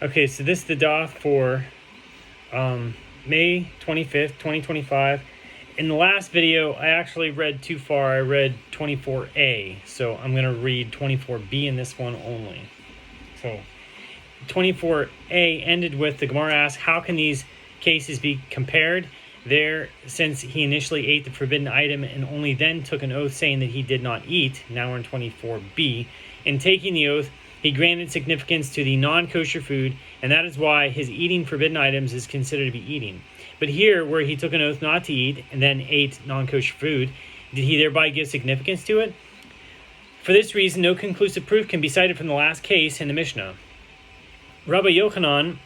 Okay, so this is the Daf for May 25th, 2025. In the last video, I actually read too far. I read 24a, so I'm going to read 24b in this one only. So 24a ended with the Gemara asks, how can these cases be compared? There, since he initially ate the forbidden item and only then took an oath saying that he did not eat, now we're in 24b. In taking the oath, he granted significance to the non-kosher food, and that is why his eating forbidden items is considered to be eating. But here, where he took an oath not to eat and then ate non-kosher food, did he thereby give significance to it? For this reason, no conclusive proof can be cited from the last case in the Mishnah. Rabbi Yochanan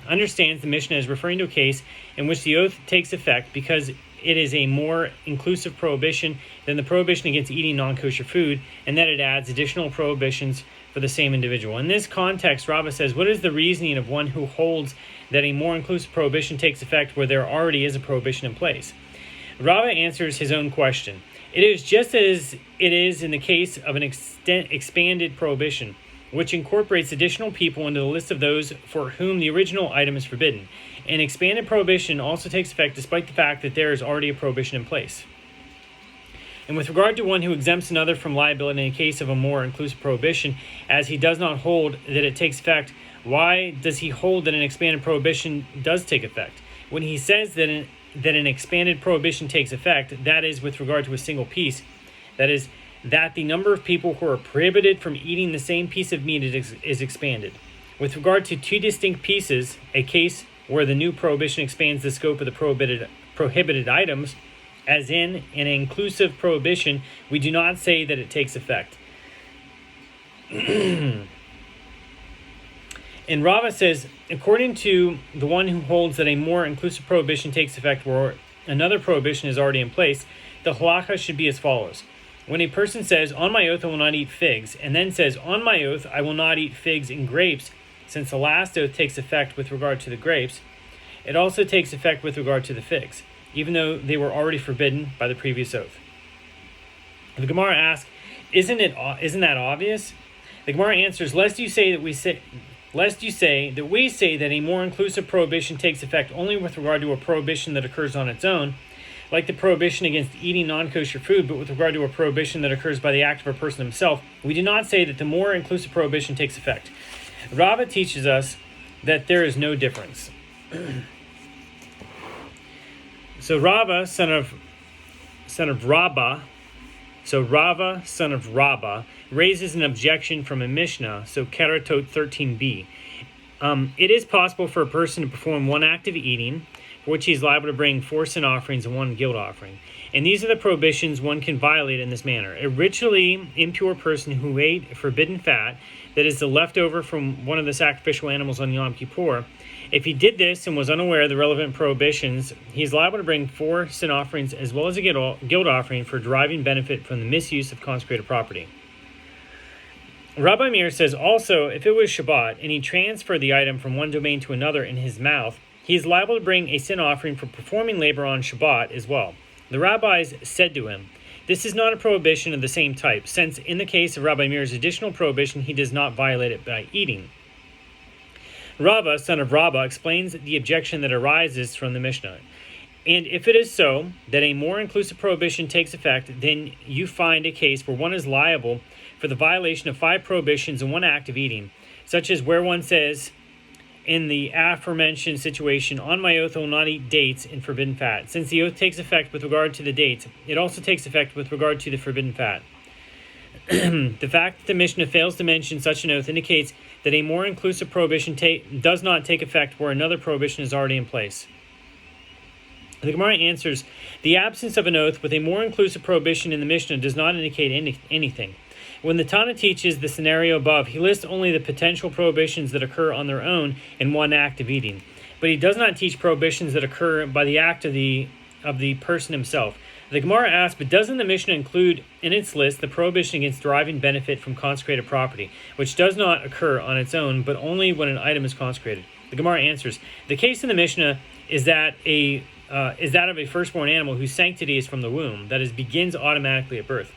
understands the Mishnah as referring to a case in which the oath takes effect because it is a more inclusive prohibition than the prohibition against eating non-kosher food, and that it adds additional prohibitions for the same individual. In this context, Rava says, what is the reasoning of one who holds that a more inclusive prohibition takes effect where there already is a prohibition in place? Rava answers his own question. It is just as it is in the case of an expanded prohibition, which incorporates additional people into the list of those for whom the original item is forbidden. An expanded prohibition also takes effect despite the fact that there is already a prohibition in place. And with regard to one who exempts another from liability in the case of a more inclusive prohibition, as he does not hold that it takes effect, why does he hold that an expanded prohibition does take effect? When he says that an expanded prohibition takes effect, that is with regard to a single piece, that is, that the number of people who are prohibited from eating the same piece of meat is expanded. With regard to two distinct pieces, a case where the new prohibition expands the scope of the prohibited items, as in an inclusive prohibition, we do not say that it takes effect. And Rava says, according to the one who holds that a more inclusive prohibition takes effect where another prohibition is already in place, the halakha should be as follows. When a person says, on my oath I will not eat figs, and then says, on my oath I will not eat figs and grapes, since the last oath takes effect with regard to the grapes, it also takes effect with regard to the figs, even though they were already forbidden by the previous oath. The Gemara asks, isn't that obvious? The Gemara answers, lest you say that we say that a more inclusive prohibition takes effect only with regard to a prohibition that occurs on its own, like the prohibition against eating non-kosher food, but with regard to a prohibition that occurs by the act of a person himself, we do not say that the more inclusive prohibition takes effect. Rava teaches us that there is no difference. So Rava, son of Rabba, raises an objection from a Mishnah, so Keratot 13b. It is possible for a person to perform one act of eating, for which he is liable to bring 4 sin offerings and 1 guilt offering. And these are the prohibitions one can violate in this manner. A ritually impure person who ate forbidden fat, that is the leftover from one of the sacrificial animals on Yom Kippur, if he did this and was unaware of the relevant prohibitions, he is liable to bring 4 sin offerings as well as a guilt offering for deriving benefit from the misuse of consecrated property. Rabbi Meir says also, if it was Shabbat and he transferred the item from one domain to another in his mouth, he is liable to bring a sin offering for performing labor on Shabbat as well. The rabbis said to him, this is not a prohibition of the same type, since in the case of Rabbi Meir's additional prohibition, he does not violate it by eating. Rava, son of Rabba, explains the objection that arises from the Mishnah. And if it is so, that a more inclusive prohibition takes effect, then you find a case where one is liable for the violation of 5 prohibitions in one act of eating, such as where one says, in the aforementioned situation, on my oath I will not eat dates and forbidden fat. Since the oath takes effect with regard to the dates, it also takes effect with regard to the forbidden fat. The fact that the Mishnah fails to mention such an oath indicates that a more inclusive prohibition does not take effect where another prohibition is already in place. The Gemara answers, the absence of an oath with a more inclusive prohibition in the Mishnah does not indicate anything. When the Tana teaches the scenario above, he lists only the potential prohibitions that occur on their own in one act of eating. But he does not teach prohibitions that occur by the act of the person himself. The Gemara asks, but doesn't the Mishnah include in its list the prohibition against deriving benefit from consecrated property, which does not occur on its own, but only when an item is consecrated? The Gemara answers, the case in the Mishnah is that of a firstborn animal whose sanctity is from the womb, that is, begins automatically at birth.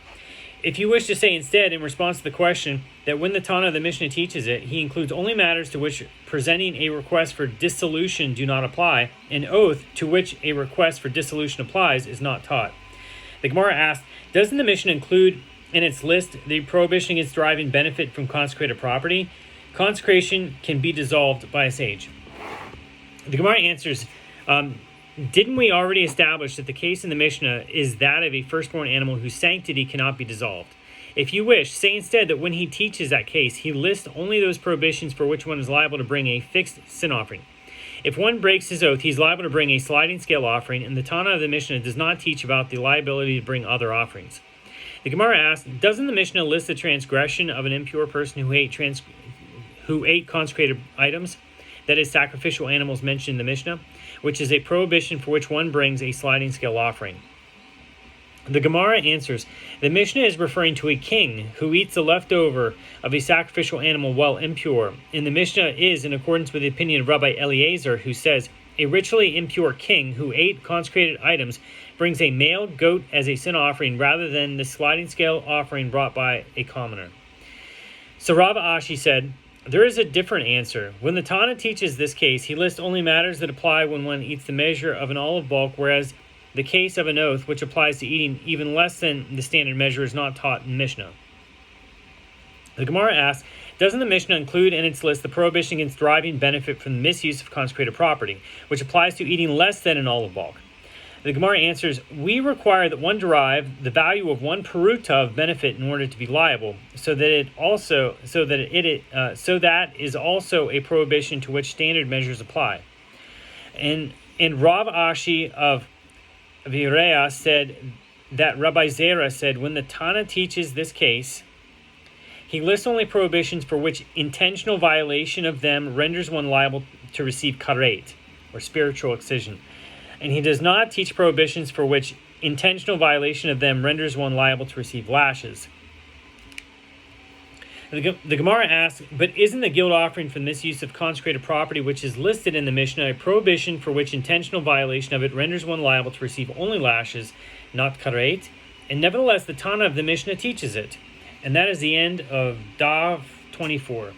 If you wish to say instead, in response to the question, that when the Tana of the Mishnah teaches it, he includes only matters to which presenting a request for dissolution do not apply, an oath to which a request for dissolution applies is not taught. The Gemara asks, doesn't the Mishnah include in its list the prohibition against deriving benefit from consecrated property? Consecration can be dissolved by a sage. The Gemara answers, didn't we already establish that the case in the Mishnah is that of a firstborn animal whose sanctity cannot be dissolved? If you wish, say instead that when he teaches that case, he lists only those prohibitions for which one is liable to bring a fixed sin offering. If one breaks his oath, he's liable to bring a sliding scale offering, and the Tana of the Mishnah does not teach about the liability to bring other offerings. The Gemara asks, doesn't the Mishnah list the transgression of an impure person who ate consecrated items, that is, sacrificial animals mentioned in the Mishnah, which is a prohibition for which one brings a sliding scale offering? The Gemara answers, the Mishnah is referring to a king who eats the leftover of a sacrificial animal while impure, and the Mishnah is in accordance with the opinion of Rabbi Eliezer, who says, a ritually impure king who ate consecrated items brings a male goat as a sin offering rather than the sliding scale offering brought by a commoner. So Rav Ashi said, there is a different answer. When the Tana teaches this case, he lists only matters that apply when one eats the measure of an olive bulk, whereas the case of an oath, which applies to eating even less than the standard measure, is not taught in Mishnah. The Gemara asks, doesn't the Mishnah include in its list the prohibition against deriving benefit from the misuse of consecrated property, which applies to eating less than an olive bulk? The Gemara answers, we require that one derive the value of one peruta of benefit in order to be liable, so that is also a prohibition to which standard measures apply. And Rav Ashi of Virea said that Rabbi Zera said, when the Tana teaches this case, he lists only prohibitions for which intentional violation of them renders one liable to receive karet, or spiritual excision. And he does not teach prohibitions for which intentional violation of them renders one liable to receive lashes. The Gemara asks, but isn't the guilt offering for the misuse of consecrated property, which is listed in the Mishnah, a prohibition for which intentional violation of it renders one liable to receive only lashes, not karet? And nevertheless, the Tana of the Mishnah teaches it. And that is the end of Daf 24.